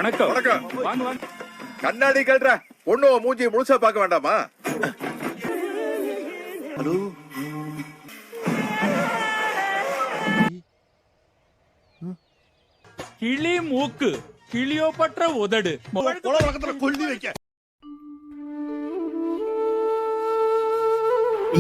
வணக்கம். வணக்கம். வாங்க வாங்க. கண்ணாடி கல்ற பொண்ணு மூஞ்சி முழுசா பார்க்க வேண்டாமா? ஹலோ, கிளி மூக்கு, கிளியோபட்ர உதடு. கொள்ளி வைக்க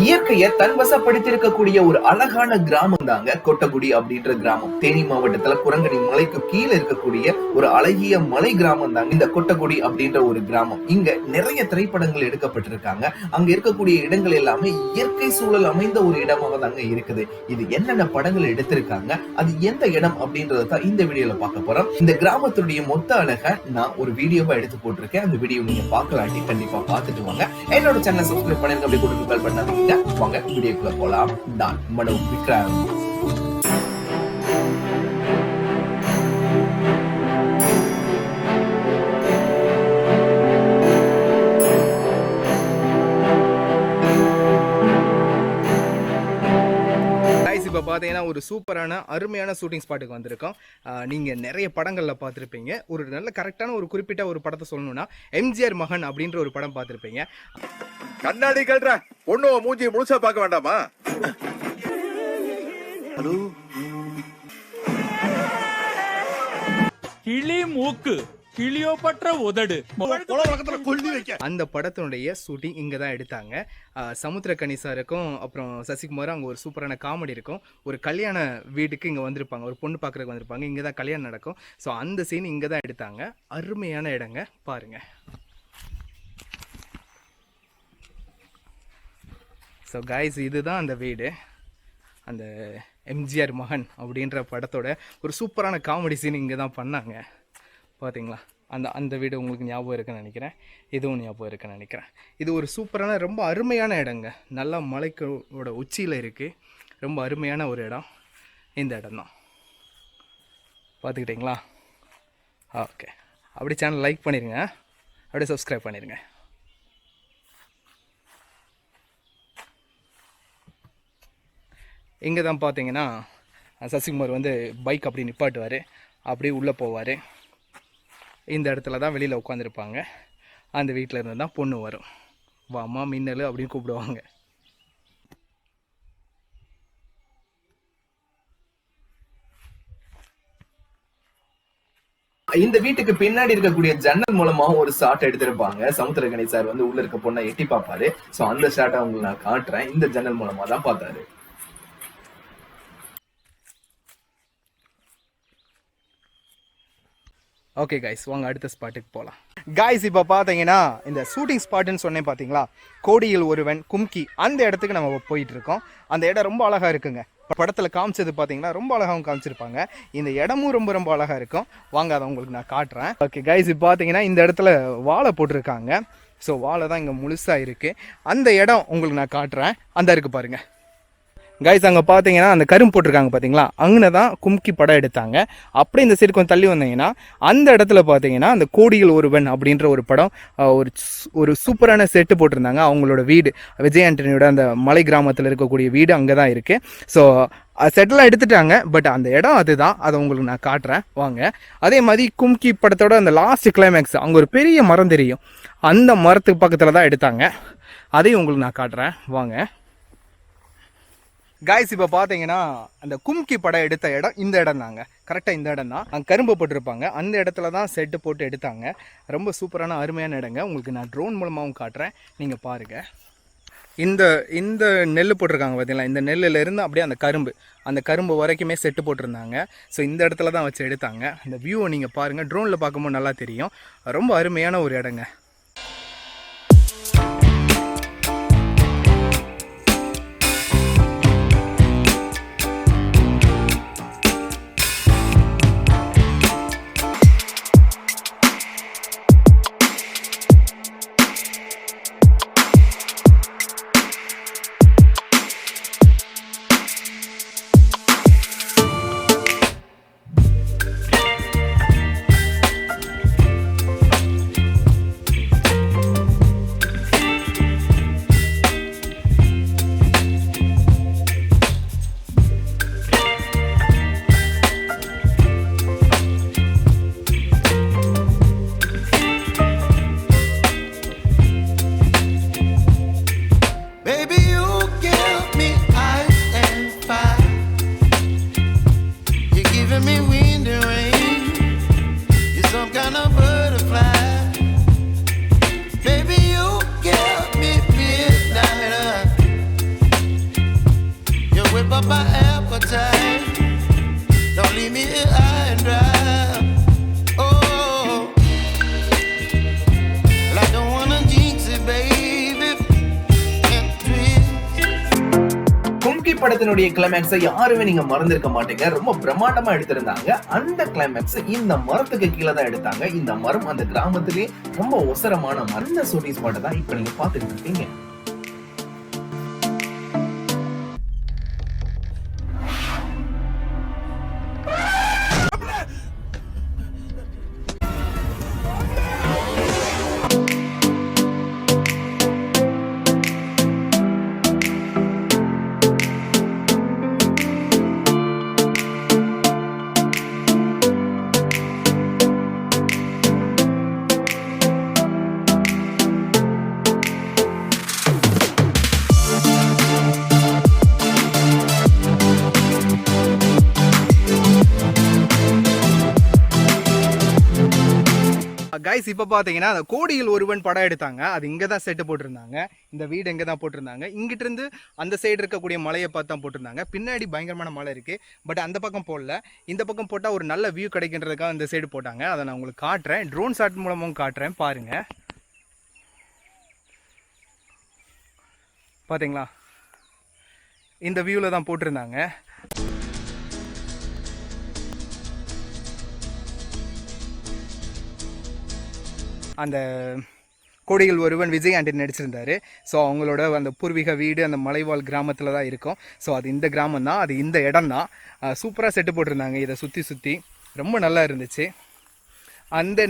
இயற்கையை தன்வசப்படுத்திருக்கக்கூடிய ஒரு அழகான கிராமம் தாங்க கொட்டகுடி அப்படின்ற கிராமம். தேனி மாவட்டத்துல குரங்கணி மலைக்கு கீழே இருக்கக்கூடிய ஒரு அழகிய மலை கிராமம் தாங்க இந்த கொட்டகுடி அப்படின்ற ஒரு கிராமம். இங்க நிறைய திரைப்படங்கள் எடுக்கப்பட்டிருக்காங்க. அங்க இருக்கக்கூடிய இடங்கள் எல்லாமே இயற்கை சூழல் அமைந்த ஒரு இடமாக தாங்க இருக்குது. இது என்னென்ன படங்கள் எடுத்திருக்காங்க, அது எந்த இடம் அப்படின்றத தான் இந்த வீடியோல பார்க்க போறோம். இந்த கிராமத்துடைய மொத்த அழகை நான் ஒரு வீடியோவா எடுத்து போட்டிருக்கேன். அந்த வீடியோ நீங்க பார்க்கலாட்டி கண்டிப்பா பார்த்துட்டு வாங்க. என்னோட சேனல் சப்ஸ்கிரைப் பண்ணிருங்க, அப்படி கூட கால் பண்ணாதீங்க. வாங்க வீடியோக்குள்ள போலாம். நான் மனோ விக்ரம். இப்போ பார்த்தீங்கன்னா ஒரு சூப்பரான அருமையான ஷூட்டிங் ஸ்பாட்டுக்கு வந்திருக்கோம். நீங்கள் நிறைய படங்களில் பார்த்துருப்பீங்க. ஒரு நல்ல கரெக்டான ஒரு குறிப்பிட்ட ஒரு படத்தை சொல்லணும்னா எம்ஜிஆர் மகன் அப்படின்ற ஒரு படம் பார்த்துருப்பீங்க. கண்ணாடி கல்ற பொண்ணு மூஞ்சி முழுசா பார்க்க வேண்டாமா? ஹலோ, கிளி மூக்கு, கிளியோபட்ர உதடு. கொள்ளி வைக்க அந்த படத்தினுடைய ஷூட்டிங் இங்கே தான் எடுத்தாங்க. சமுத்திரக்கனி சாருக்கும் அப்புறம் சசிகுமாரும் அங்கே ஒரு சூப்பரான காமெடி இருக்கும். ஒரு கல்யாண வீட்டுக்கு இங்கே வந்திருப்பாங்க, ஒரு பொண்ணு பார்க்குறதுக்கு வந்திருப்பாங்க. இங்கே தான் கல்யாணம் நடக்கும். ஸோ அந்த சீன் இங்கே தான் எடுத்தாங்க. அருமையான இடங்க, பாருங்க. ஸோ கைஸ், இதுதான் அந்த வீடு. அந்த எம்ஜிஆர் மகன் அப்படின்ற படத்தோட ஒரு சூப்பரான காமெடி சீன் இங்கே தான் பண்ணாங்க. பார்த்தீங்களா? அந்த வீடு உங்களுக்கு ஞாபகம் இருக்குன்னு நினைக்கிறேன். இதுவும் ஞாபகம் இருக்குன்னு நினைக்கிறேன். இது ஒரு சூப்பரான ரொம்ப அருமையான இடங்க. நல்லா மலைக்கோட உச்சியில் இருக்குது. ரொம்ப அருமையான ஒரு இடம் இந்த இடம் தான். பார்த்துக்கிட்டிங்களா? ஓகே, அப்படி சேனல் லைக் பண்ணிடுங்க, அப்படியே சப்ஸ்கிரைப் பண்ணிடுங்க. இங்கே தான் பார்த்தீங்கன்னா சசிகுமார் வந்து பைக் அப்படி நிப்பாட்டுவார், அப்படியே உள்ளே போவார். இந்த இடத்துல தான் வெளியில் உட்காந்துருப்பாங்க. அந்த வீட்டில் இருந்து தான் பொண்ணு வரும். வாமா மின்னல் அப்படின்னு கூப்பிடுவாங்க. இந்த வீட்டுக்கு பின்னாடி இருக்கக்கூடிய ஜன்னல் மூலமா ஒரு ஷாட் எடுத்திருப்பாங்க. சமுத்திரகணி சார் வந்து உள்ள இருக்க பொண்ணை எட்டி பார்ப்பாரு. சோ அந்த ஷாட்டை உங்களுக்கு நான் காட்டுறேன். இந்த ஜன்னல் மூலமா தான் பார்த்தாரு. ஓகே கைஸ், வாங்க அடுத்த ஸ்பாட்டுக்கு போகலாம். கைஸ், இப்போ பார்த்தீங்கன்னா இந்த ஷூட்டிங் ஸ்பாட்டுன்னு சொன்னேன் பார்த்தீங்களா, கோடியில் ஒருவன், கும்கி, அந்த இடத்துக்கு நம்ம போயிட்டு இருக்கோம். அந்த இடம் ரொம்ப அழகாக இருக்குங்க. படத்தில் காமிச்சது பார்த்தீங்கன்னா ரொம்ப அழகாகவும் காமிச்சிருப்பாங்க. இந்த இடமும் ரொம்ப ரொம்ப அழகாக இருக்கும். வாங்க அதை உங்களுக்கு நான் காட்டுறேன். ஓகே கைஸ், இப்போ பார்த்தீங்கன்னா இந்த இடத்துல வாழை போட்டிருக்காங்க. ஸோ வாழை தான் இங்கே முழுசாக இருக்குது. அந்த இடம் உங்களுக்கு நான் காட்டுறேன். அந்த இருக்குது பாருங்கள் கைஸ். அங்கே பார்த்தீங்கன்னா அந்த கரும்பு போட்டிருக்காங்க பார்த்தீங்களா, அங்கே தான் கும்கி படம் எடுத்தாங்க. அப்படியே இந்த சைடு கொஞ்சம் தள்ளி வந்தீங்கன்னா அந்த இடத்துல பார்த்தீங்கன்னா அந்த கோடியில் ஒருவன் அப்படின்ற ஒரு படம் ஒரு சூப்பரான செட்டு போட்டிருந்தாங்க. அவங்களோட வீடு விஜய் ஆண்டனியோட அந்த மலை கிராமத்தில் இருக்கக்கூடிய வீடு அங்கே தான் இருக்குது. ஸோ செட்டெல்லாம் எடுத்துட்டாங்க. பட் அந்த இடம் அதுதான், அதை உங்களுக்கு நான் காட்டுறேன் வாங்க. அதே மாதிரி கும்கி படத்தோட அந்த லாஸ்ட் கிளைமேக்ஸ், அங்கே ஒரு பெரிய மரம் தெரியும், அந்த மரத்துக்கு பக்கத்தில் தான் எடுத்தாங்க. அதையும் உங்களுக்கு நான் காட்டுறேன் வாங்க. கைஸ், இப்போ பார்த்தீங்கன்னா அந்த கும்கி படம் எடுத்த இடம் இந்த இடம் தாங்க. கரெக்டாக இந்த இடம் தான். அங்கே கரும்பு போட்டிருப்பாங்க, அந்த இடத்துல தான் செட்டு போட்டு எடுத்தாங்க. ரொம்ப சூப்பரான அருமையான இடங்க. உங்களுக்கு நான் ட்ரோன் மூலமாகவும் காட்டுறேன், நீங்கள் பாருங்கள். இந்த நெல் போட்டிருக்காங்க பார்த்தீங்களா, இந்த நெல்லிலேருந்து அப்படியே அந்த கரும்பு வரைக்குமே செட்டு போட்டிருந்தாங்க. ஸோ இந்த இடத்துல தான் வச்சு எடுத்தாங்க. அந்த வியூவை நீங்கள் பாருங்கள், ட்ரோனில் பார்க்கும்போது நல்லா தெரியும். ரொம்ப அருமையான ஒரு இடங்க. only wind and rain. You're some kind of butterfly. Baby, you give me midnight. You whip up my appetite. Don't leave me here high and dry. Oh, well, I don't wanna jinx it, baby. And twist. கும்கி படத்தினுடைய கிளைமேக்ஸை யாருமே நீங்க மறந்திருக்க மாட்டீங்க. ரொம்ப பிரம்மாண்டமா எடுத்திருந்தாங்க. அந்த climax இந்த மரத்துக்கு கீழே தான் எடுத்தாங்க. இந்த மரம் அந்த கிராமத்திலே ரொம்ப ஒசரமான மரம். இந்த ஷூட்டிங் ஸ்பாட்டை தான் இப்ப நீங்க பாத்துட்டு இருக்கீங்க. கைஸ் இப்போ பார்த்தீங்கன்னா அந்த கோடியில் ஒருவன் படம் எடுத்தாங்க. அது இங்கே தான் செட்டு போட்டிருந்தாங்க. இந்த வீடு இங்கே தான் போட்டிருந்தாங்க. இங்கிட்ட இருந்து அந்த சைடு இருக்கக்கூடிய மலையை பார்த்து தான் போட்டிருந்தாங்க. பின்னாடி பயங்கரமான மலை இருக்குது. பட் அந்த பக்கம் போடல. இந்த பக்கம் போட்டால் ஒரு நல்ல வியூ கிடைக்கின்றதுக்காக இந்த சைடு போட்டாங்க. அதை நான் உங்களுக்கு காட்டுறேன். ட்ரோன் ஷாட் மூலமும் காட்டுறேன். பாருங்கள். பார்த்தீங்களா, இந்த வியூவில் தான் போட்டிருந்தாங்க. அந்த கோடியில் ஒருவன் விஜய் ஆண்டி நடிச்சிருந்தார். ஸோ அவங்களோட அந்த பூர்வீக வீடு அந்த மலைவாழ் கிராமத்தில் தான் இருக்கும். ஸோ அது இந்த கிராமம் தான், அது இந்த இடம் தான். சூப்பராக செட்டு போட்டிருந்தாங்க. இதை சுற்றி ரொம்ப நல்லா இருந்துச்சு. அந்த